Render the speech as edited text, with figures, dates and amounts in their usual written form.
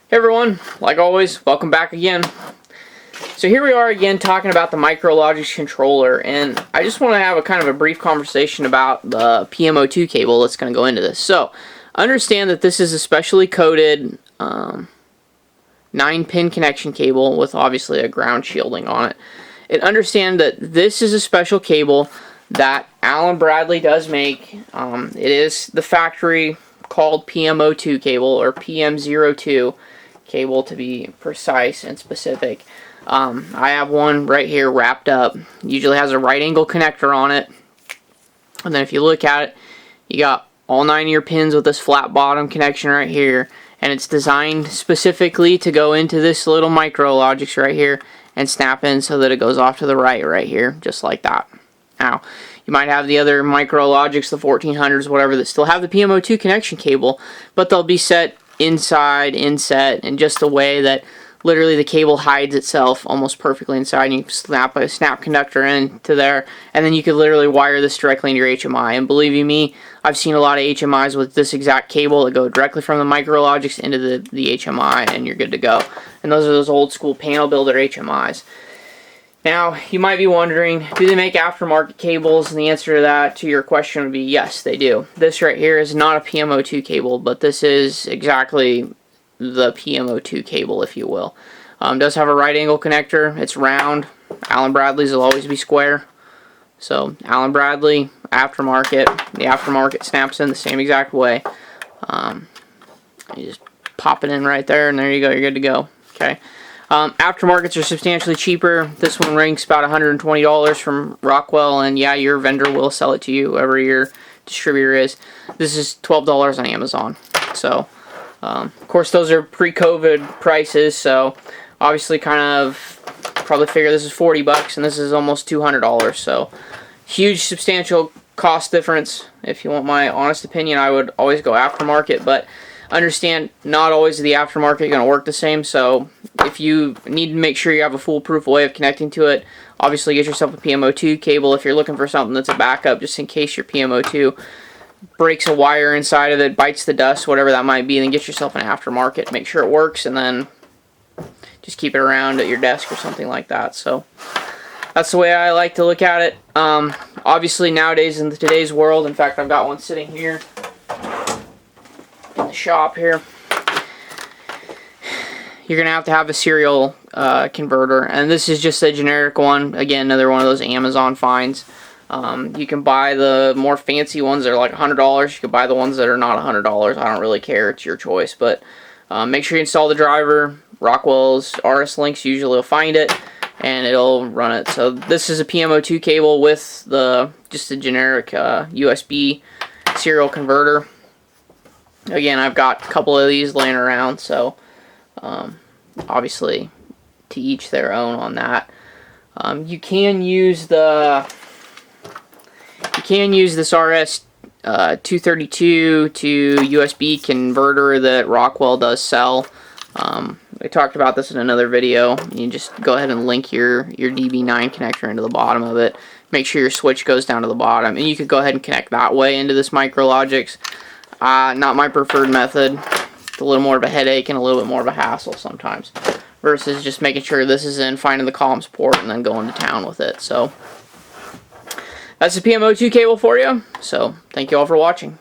Hey everyone, like always, welcome back again. So here we are again talking about the MicroLogix controller, and I just want to have a kind of a brief conversation about the PM02 cable that's going to go into this. So understand that this is a specially coded 9-pin connection cable with obviously a ground shielding on it. And understand that this is a special cable that Allen Bradley does make. It is the factory called PM02 cable, or PM02 cable to be precise and specific. I have one right here wrapped up. Usually has a right angle connector on it, and then if you look at it, you got all 9 of your pins with this flat bottom connection right here, and it's designed specifically to go into this little MicroLogix right here and snap in so that it goes off to the right here, just like that. Now, you might have the other MicroLogix, the 1400s, whatever, that still have the PM02 connection cable, but they'll be set inside, inset, in just a way that literally the cable hides itself almost perfectly inside, and you can snap a snap conductor into there, and then you could literally wire this directly into your HMI. And believe you me, I've seen a lot of HMIs with this exact cable that go directly from the MicroLogix into the HMI, and you're good to go. And those are those old school panel builder HMIs. Now, you might be wondering, do they make aftermarket cables? And the answer to that, to your question, would be yes, they do. This right here is not a PM02 cable, but this is exactly the PM02 cable, if you will. It does have a right angle connector. It's round. Allen Bradley's will always be square. So, Allen Bradley, aftermarket. The aftermarket snaps in the same exact way. You just pop it in right there, and there you go. You're good to go. Okay. Aftermarkets are substantially cheaper. This one ranks about $120 from Rockwell, and yeah, your vendor will sell it to you, whoever your distributor is. This is $12 on Amazon. So, of course, those are pre-COVID prices, so obviously kind of probably figure this is 40 bucks, and this is almost $200. So, huge substantial cost difference. If you want my honest opinion, I would always go aftermarket, but understand, not always the aftermarket going to work the same, so if you need to make sure you have a foolproof way of connecting to it, obviously get yourself a PM02 cable. If you're looking for something that's a backup, just in case your PM02 breaks a wire inside of it, bites the dust, whatever that might be, then get yourself an aftermarket. Make sure it works, and then just keep it around at your desk or something like that. So that's the way I like to look at it. Obviously nowadays, in today's world, in fact, I've got one sitting here in the shop here, you're gonna have to have a serial converter, and this is just a generic one. Again, another one of those Amazon finds. You can buy the more fancy ones that are like $100. You can buy the ones that are not $100. I don't really care, it's your choice, but make sure you install the driver. Rockwell's RS Links usually will find it, and it'll run it. So this is a PM02 cable with just a generic USB serial converter. Again, I've got a couple of these laying around, so obviously to each their own on that. You can use this RS 232 to USB converter that Rockwell does sell. We talked about this in another video. You just go ahead and link your DB9 connector into the bottom of it. Make sure your switch goes down to the bottom, and you could go ahead and connect that way into this MicroLogix. Not my preferred method. It's a little more of a headache and a little bit more of a hassle sometimes, versus just making sure this is in, finding the columns port, and then going to town with it. So that's the PM02 cable for you. So thank you all for watching.